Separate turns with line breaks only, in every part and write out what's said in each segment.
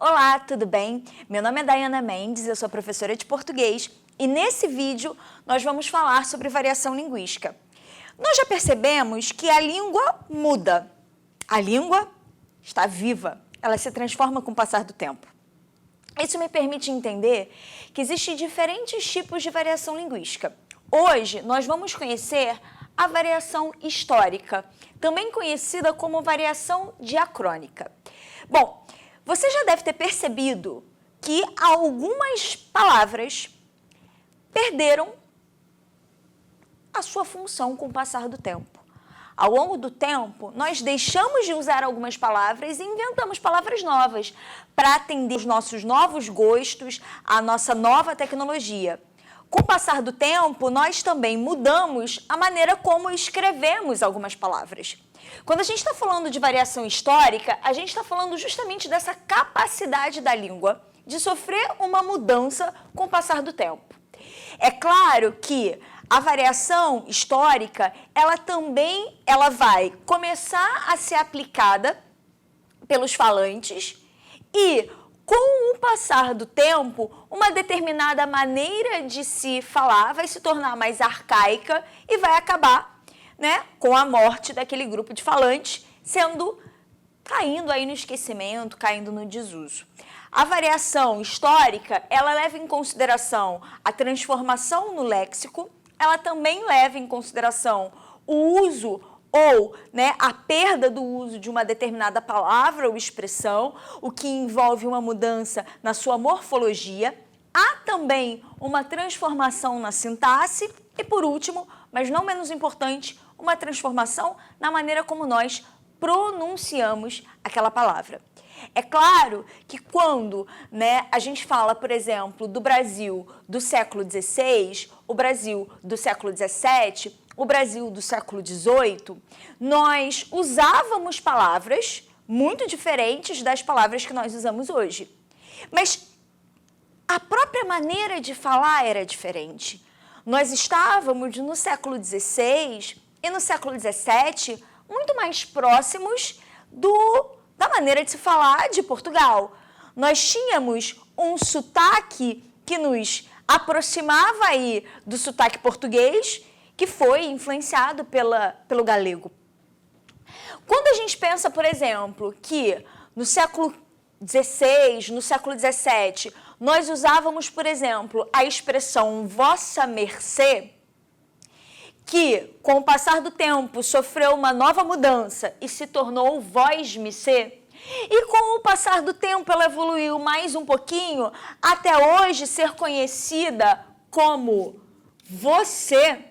Olá, tudo bem? Meu nome é Dayana Mendes, eu sou professora de português e nesse vídeo nós vamos falar sobre variação linguística. Nós já percebemos que a língua muda. A língua está viva, ela se transforma com o passar do tempo. Isso me permite entender que existem diferentes tipos de variação linguística. Hoje nós vamos conhecer a variação histórica, também conhecida como variação diacrônica. Bom, você já deve ter percebido que algumas palavras perderam a sua função com o passar do tempo. Ao longo do tempo, nós deixamos de usar algumas palavras e inventamos palavras novas para atender os nossos novos gostos, a nossa nova tecnologia. Com o passar do tempo, nós também mudamos a maneira como escrevemos algumas palavras. Quando a gente está falando de variação histórica, a gente está falando justamente dessa capacidade da língua de sofrer uma mudança com o passar do tempo. É claro que a variação histórica, ela vai começar a ser aplicada pelos falantes e, com o passar do tempo, uma determinada maneira de se falar vai se tornar mais arcaica e vai acabar, com a morte daquele grupo de falantes, caindo aí no esquecimento, caindo no desuso. A variação histórica, ela leva em consideração a transformação no léxico, ela também leva em consideração o uso ou a perda do uso de uma determinada palavra ou expressão, o que envolve uma mudança na sua morfologia. Há também uma transformação na sintaxe e, por último, mas não menos importante, uma transformação na maneira como nós pronunciamos aquela palavra. É claro que quando a gente fala, por exemplo, do Brasil do século XVI, o Brasil do século XVII, o Brasil do século XVIII, nós usávamos palavras muito diferentes das palavras que nós usamos hoje. Mas a própria maneira de falar era diferente. Nós estávamos no século XVI e no século XVII muito mais próximos da maneira de se falar de Portugal. Nós tínhamos um sotaque que nos aproximava aí do sotaque português, que foi influenciado pelo galego. Quando a gente pensa, por exemplo, que no século XVI, no século XVII, nós usávamos, por exemplo, a expressão vossa mercê, que, com o passar do tempo, sofreu uma nova mudança e se tornou vós-me-sê, e com o passar do tempo ela evoluiu mais um pouquinho até hoje ser conhecida como você,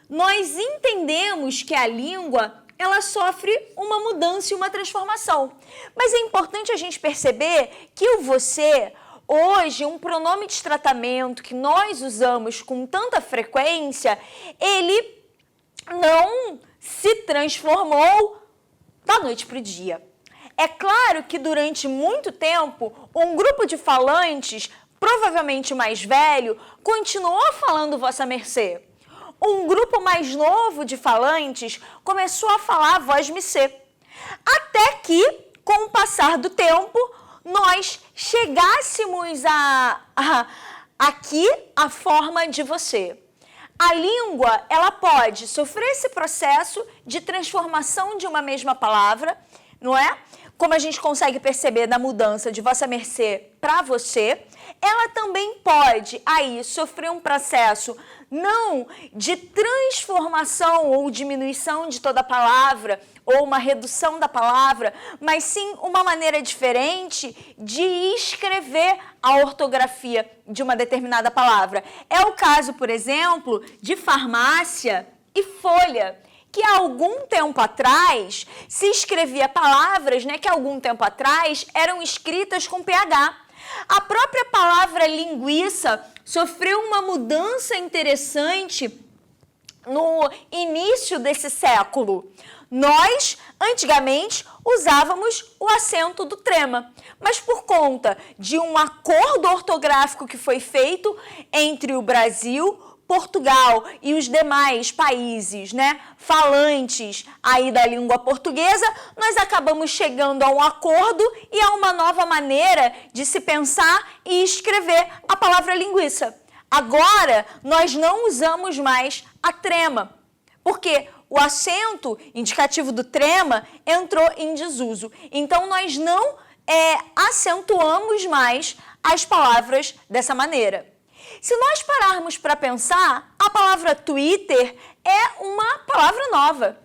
nós entendemos que a língua ela sofre uma mudança e uma transformação. Mas é importante a gente perceber que o você, hoje, um pronome de tratamento que nós usamos com tanta frequência, ele não se transformou da noite para o dia. É claro que durante muito tempo, um grupo de falantes, provavelmente mais velho, continuou falando vossa mercê. Um grupo mais novo de falantes começou a falar vós-me-cê. Até que, com o passar do tempo, nós chegássemos aqui a forma de você. A língua, ela pode sofrer esse processo de transformação de uma mesma palavra, não é? Como a gente consegue perceber na mudança de vossa mercê para você, ela também pode aí sofrer um processo não de transformação ou diminuição de toda a palavra, ou uma redução da palavra, mas sim uma maneira diferente de escrever a ortografia de uma determinada palavra. É o caso, por exemplo, de farmácia e folha, que há algum tempo atrás se escrevia palavras, que há algum tempo atrás eram escritas com PH. A própria palavra linguiça sofreu uma mudança interessante no início desse século. Nós, antigamente, usávamos o acento do trema, mas por conta de um acordo ortográfico que foi feito entre o Brasil Portugal e os demais países, né, falantes aí da língua portuguesa, nós acabamos chegando a um acordo e a uma nova maneira de se pensar e escrever a palavra linguiça. Agora, nós não usamos mais a trema, porque o acento indicativo do trema entrou em desuso. Então, nós não acentuamos mais as palavras dessa maneira. Se nós pararmos para pensar, a palavra Twitter é uma palavra nova.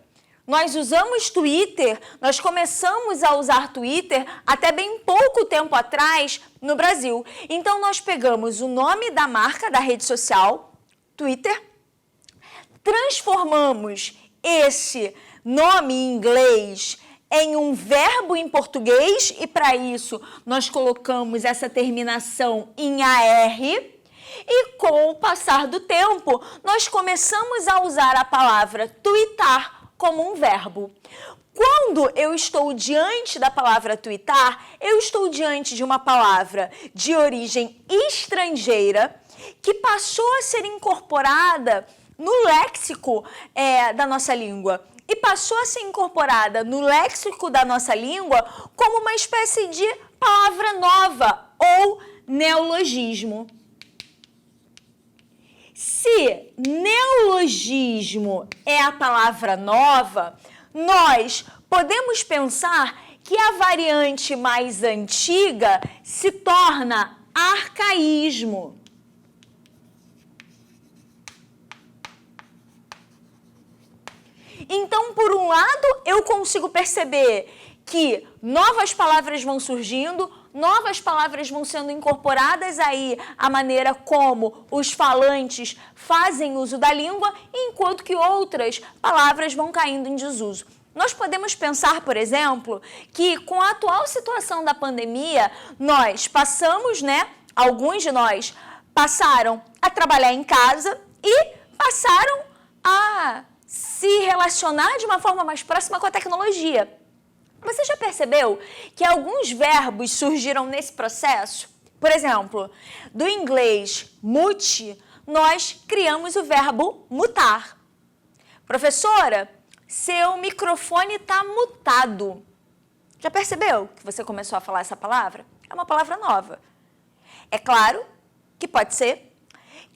Nós usamos Twitter, nós começamos a usar Twitter até bem pouco tempo atrás no Brasil. Então, nós pegamos o nome da marca da rede social, Twitter, transformamos esse nome em inglês em um verbo em português e, para isso, nós colocamos essa terminação em AR. E com o passar do tempo, nós começamos a usar a palavra twittar como um verbo. Quando eu estou diante da palavra twittar, eu estou diante de uma palavra de origem estrangeira que passou a ser incorporada no léxico da nossa língua. E passou a ser incorporada no léxico da nossa língua como uma espécie de palavra nova ou neologismo. Se neologismo é a palavra nova, nós podemos pensar que a variante mais antiga se torna arcaísmo. Então, por um lado, eu consigo perceber que novas palavras vão surgindo, novas palavras vão sendo incorporadas aí à maneira como os falantes fazem uso da língua, enquanto que outras palavras vão caindo em desuso. Nós podemos pensar, por exemplo, que com a atual situação da pandemia, nós passamos, alguns de nós passaram a trabalhar em casa e passaram a se relacionar de uma forma mais próxima com a tecnologia. Você já percebeu que alguns verbos surgiram nesse processo? Por exemplo, do inglês mute, nós criamos o verbo mutar. Professora, seu microfone está mutado. Já percebeu que você começou a falar essa palavra? É uma palavra nova. É claro que pode ser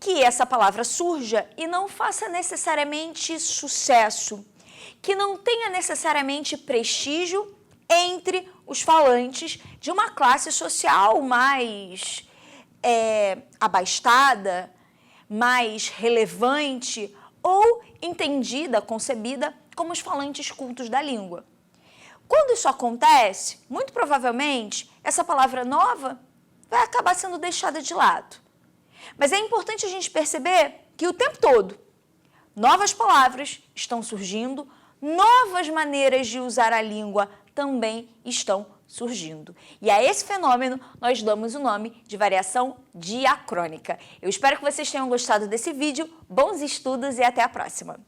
que essa palavra surja e não faça necessariamente sucesso, que não tenha necessariamente prestígio entre os falantes de uma classe social mais abastada, mais relevante ou entendida, concebida como os falantes cultos da língua. Quando isso acontece, muito provavelmente, essa palavra nova vai acabar sendo deixada de lado. Mas é importante a gente perceber que o tempo todo novas palavras estão surgindo, novas maneiras de usar a língua também estão surgindo. E a esse fenômeno nós damos o nome de variação diacrônica. Eu espero que vocês tenham gostado desse vídeo, bons estudos e até a próxima!